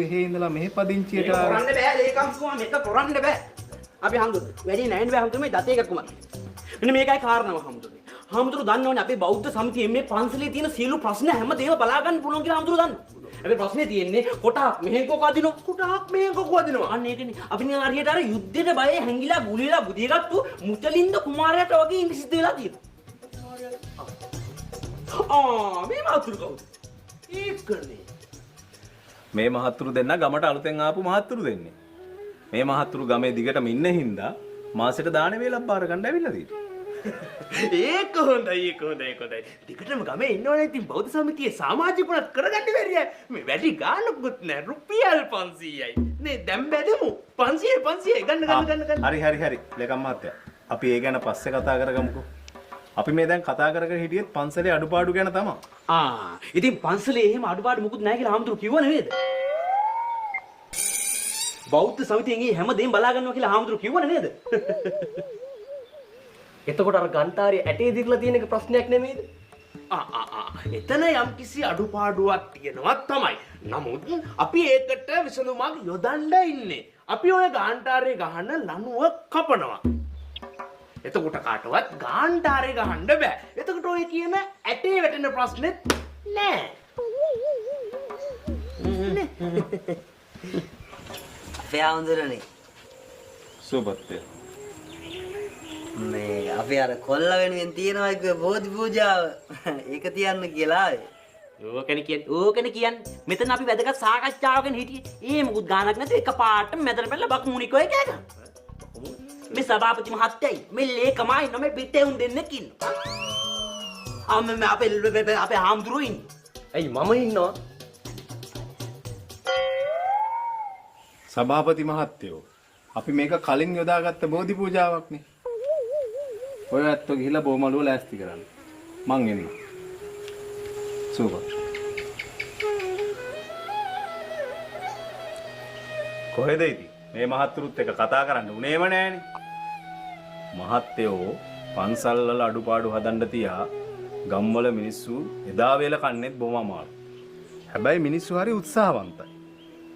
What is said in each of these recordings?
එහෙ ඉඳලා මෙහෙ පදිංචියට කරන්න බෑ ලේකම්තුමා මේක කරන්න බෑ. අපි හම්දුනේ. වැඩි නෑ නේ හම්දුනේ මේ දතේ එකක් කුමක්. මෙන්න මේකයි කාරණාව හම්දුනේ. හම්දුරු දන්නවනේ අපේ බෞද්ධ සමිතියේ මේ පන්සලේ තියෙන සියලු ප්‍රශ්න හැමදේම බලා ගන්න පුළුවන් කියලා හම්දුරු දන්නවා. අපේ ප්‍රශ්නේ තියෙන්නේ කොටක් මෙහෙන් කොක අදිනවා. කොටක් මෙහෙන් කොක අදිනවා. අන්න ඒකනේ. අපි නිකන් හරියට අර යුද්ධෙට බය හැංගිලා ගුලිලා බුදියගත්තු මුචලින්ද කුමාරයාට වගේ ඉන්න සිද්ධ වෙලා තියෙනවා. මේ මාතුරු කවුද? ඒකනේ. මේ මහත්තුරු දෙන්න ගමට අලුතෙන් ආපු මහත්තුරු දෙන්නේ. මේ මහත්තුරු ගමේ දිගටම ඉන්න හින්දා මාසෙට දාන වේලක් බාර ගන්න ඇවිල්ලා තියෙනවා. ඒක හොඳයි. දිගටම ගමේ ඉන්නවනේ ඉතින් බෞද්ධ සමිතියේ සමාජිකුණත් කරගන්න බැරිය. මේ වැඩි ගානකුත් නෑ රුපියල් 500යි. නේ දැන් බැදමු. 500 ගන්න. හරි. ලේකම් මහත්තයා. අපි ඒ ගැන පස්සේ කතා කරගමුකෝ. අපි මේ දැන් කතා කරගෙන හිටියෙත් පන්සලේ අඩුපාඩු ගැන තමයි. ඉතින් පන්සලේ එහෙම අඩුපාඩු මොකුත් නැහැ කියලා හාමුදුරු කිව්ව නේද? බෞද්ධ සමිතියෙන් හැමදේම බලා ගන්නවා කියලා හාමුදුරු කිව්ව නේද? එතකොට අර ගන්ටාරේ ඇටේ දිගලා තියෙන එක ප්‍රශ්නයක් නෙමෙයිද? එතන යම්කිසි අඩුපාඩුවක් තියෙනවා තමයි. නමුත් අපි ඒකට විසඳුමක් යොදන්න ඉන්නේ. අපි ඔය ගාන්ටාරේ ගහන ලණුව කපනවා. එතකොට කාටවත් ගාන්ටාරේ ගහන්න බෑ. එතකොට ඔය කියන ඇටේ වැටෙන ප්‍රශ්නෙත් නෑ. අපේ ආන්දරනේ. සුබත්ය. මේ අපි අර කොල්ල වෙනුවෙන් තියනවා එක්ක බෝධි පූජාව. ඒක තියන්න කියලා ආවේ. ඕකනේ කියන්නේ. මෙතන අපි වැදගත් සාකච්ඡාවකින් හිටියේ. ඒ මොකුත් ගානක් නැතුව එකපාරට මෙතන පැනලා බක් මුනිකෝ එක එක. මේ සභාපති මහත්තයයි මේ ලේකමයි නම පිටේ උන් දෙන්නෙක් ඉන්නවා. අපේ හාමුදුරුවෝ ඉන්නේ. ඇයි මම ඉන්නවා? සභාපති මහත්තයෝ අපි මේක කලින් යොදාගත්ත බෝධි පූජාවක්නේ. ඔය ඇත්තෝ ගිහිල්ලා බොමලුව ලෑස්ති කරන්න. මං එන්න. සුබ. කොහෙද ඉතින්? මේ මහත්තුරුත් එක්ක කතා කරන්න උනේම නෑනේ. මහත්තයෝ පන්සල් වල අඩුපාඩු හදන්න තියා ගම්වල මිනිස්සු එදා වේල කන්නේත් බොම අමාරු. හැබැයි මිනිස්සු හරි උත්සාහවන්තයි.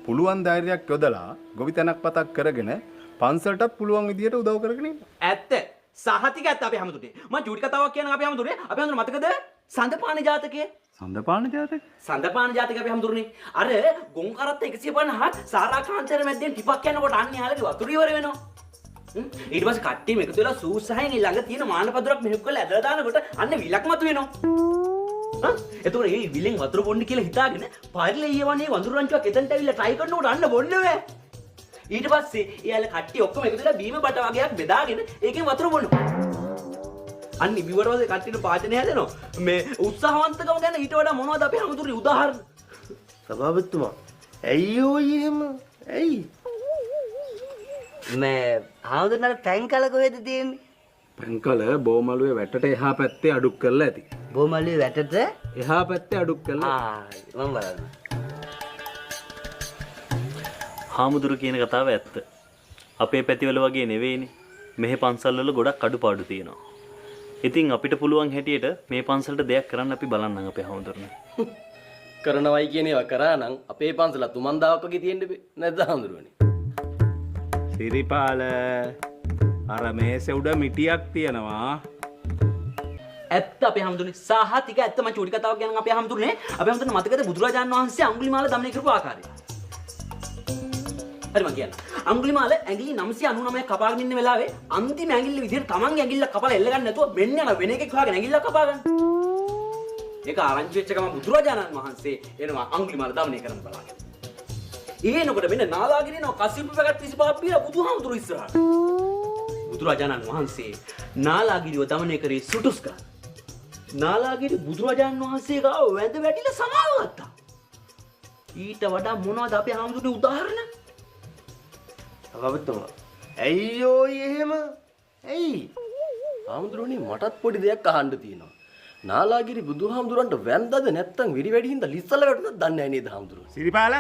පුළුවන් ධෛර්යයක් යොදලා ගොවිතැනක් පතක් කරගෙන පන්සලටත් පුළුවන් විදියට උදව් කරගෙන ඉන්න. ඇත්ත. සහතික ඇත්ත අපි හැමතුනේ. මම චූටි කතාවක් කියන අපි හැමතුනේ. අපි හැමතුනේ මතකද? සඳපාන ජාතකය. සඳපාන ජාතකය? සඳපාන ජාතකය අපි හැමතුනේ. අර ගොන් කරත්ත 150 සාරාකාන්තර මැද්දෙන් ටිපක් යනකොට අන්න යාලගේ වතුර ඉවර වෙනවා. ඊට පස්සේ කට්ටියම එකතු වෙලා සූසහයෙන් ළඟ තියෙන මානපදුරක් මෙහෙක් කරලා ඇදලා දානකොට අන්න විලක් මතු වෙනවා. එතකොට මේ විලෙන් වතුර බොන්න කියලා හිතාගෙන පරිලෙය වනේ වඳුරු රංචුවක් එතනට ඇවිල්ලා try කරනකොට අන්න බොන්න බෑ. ඊට පස්සේ එයාලා කට්ටිය ඔක්කොම එකතු වෙලා බීම බට වගේක් බෙදාගෙන ඒකෙන් වතුර බොනවා. අන්න ඉබිවට පස්සේ කට්ටියට පාචනය හැදෙනවා. මේ උත්සාහවන්තකම ගැන ඊට වඩා මොනවද අපි හැමතුරේ උදාහරණ? සභාපතිතුමා ඇයි ඔය එහෙම? ඇයි? මේ ආන්දරනේ පැන්කල කොහෙද තියෙන්නේ? පැන්කල බොමලුවේ වැටට එහා පැත්තේ අඩුක් කරලා ඇති. බොමලුවේ වැටට එහා පැත්තේ අඩුක් කරලා. මම බලන්න. හාමුදුරු කියන කතාව ඇත්ත. අපේ පැතිවල වගේ නෙවෙයිනේ. මෙහි පන්සල් වල ගොඩක් අඩුපාඩු තියෙනවා. ඉතින් අපිට පුළුවන් හැටියට මේ පන්සලට දෙයක් කරන්න අපි බලන්නම් අපේ හාමුදුරනේ. කරනවයි කියන ඒවා කරා නම් අපේ පන්සල තුමන්දාවක් වගේ තියෙන්න නැද්ද හාමුදුරුවනේ? සිරිපාල අර මේසෙ උඩ මිටියක් තියෙනවා. ඇත්ත අපේ හැමතුනේ සහතික ඇත්ත මම චූටි කතාවක් කියනවා අපේ හැමතුනේ. අපේ හැමතුනේ මතකද බුදුරජාණන් වහන්සේ අඟුලිමාල දමනය කරපු ආකාරය? හරි මම කියන්න. අඟුලිමාල ඇඟිලි 999 කපාගෙන ඉන්න වෙලාවේ අන්තිම ඇඟිල්ල විදිහට තමන්ගේ ඇඟිල්ල කපලා එල්ල ගන්න නැතුව මෙන්න යන වෙන එකෙක් හොයාගෙන ඇඟිල්ල කපා ගන්න. ඒක ආරංචි වෙච්ච ගමන් බුදුරජාණන් වහන්සේ එනවා අඟුලිමාල දමනය කරන්න බලාගෙන. ඊනකොට මෙන්න නාලාගිරිනව කසිප්පු පැකට් 35ක් බීලා බුදුහාමුදුරු ඉස්සරහට. බුදුරජාණන් වහන්සේ නාලාගිරිව දමනය කරේ සුටුස් කරා. නාලාගිරි බුදුරජාණන් වහන්සේ ගාව වැඳ වැටිලා සමාව ගත්තා. ඊට වඩා මොනවද අපේ හාමුදුරනේ උදාහරණ? සභාපතිතුමා ඇයි ඔය එහෙම? ඇයි? හාමුදුරුවනේ මටත් පොඩි දෙයක් අහන්න තියෙනවා. නාලාගිරි බුදුහාමුදුරන්ට වැන්දද නැත්තම් විරි වැඩි හින්දා ලිස්සල වැටුණාද දන්නේ නැහැ නේද හාමුදුරුවෝ? සිරිපාල